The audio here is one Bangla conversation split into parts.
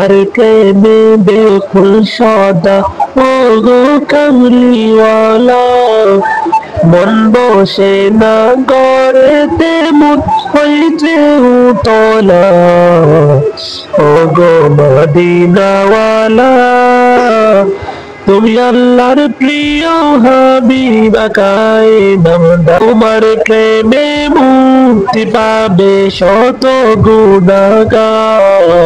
তোমার প্রেমে বেকুল সদা ও গো কামলিওয়ালা, মন বসে না গড়েতে মন হইতে উতলা, ও গো মদিনাওয়ালা, তুমি আল্লাহর প্রিয় হাবিবা কায়নাম, তোমার প্রেমে মুক্তি পাবে শত গুনাহগার।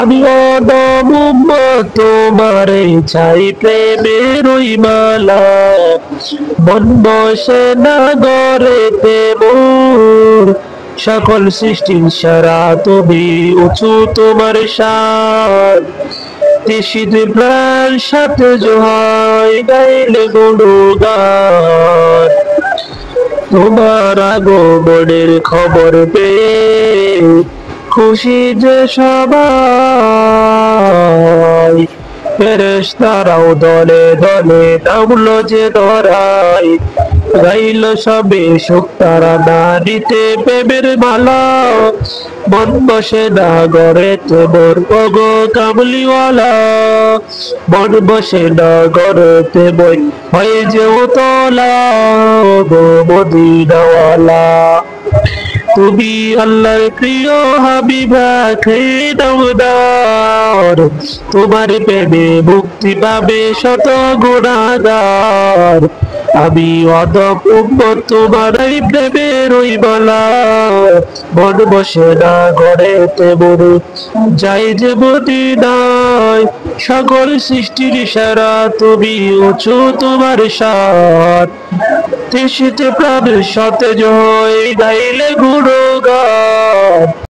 আমি অদম উম্মত তোমারে চাই প্রেমের ওই মালা, মন বসে না গড়েতে মোর, সকল সৃষ্টির সারা তুমি উঁচু তোমার শান, তিসিত প্রাণ সাথে জোহাই গাইলে গুণগান। তোমার আগমনের খবর পেয়ে খুশি যে সবাই, ফেরেশতারাও দলে দলে নামলো যে ধরায়, গাইল সবে শুকতারা নারীতে প্রেমের মালা, মন বসে না গড়েতে মোর ওগো কামলিওয়ালা, মন বসে না গড়েতে বই হয় যে উতলা, ওগো মদিনাওয়ালা, তুমি আল্লাহর প্রিয় হাবিবা খায়নামদার, তোমার প্রেমে মুক্তি পাবে শত গুনাহগার। আমি অদম উম্মত তোমার এই প্রেমের ওই মালা, মন বসে না গড়েতে মোর যাই যে মদিনায়, সকল সৃষ্টির সেরা তুমি উঁচু তোমার শান, তিসিতে প্রাণের সাথে জয় গাইলে গুণগান।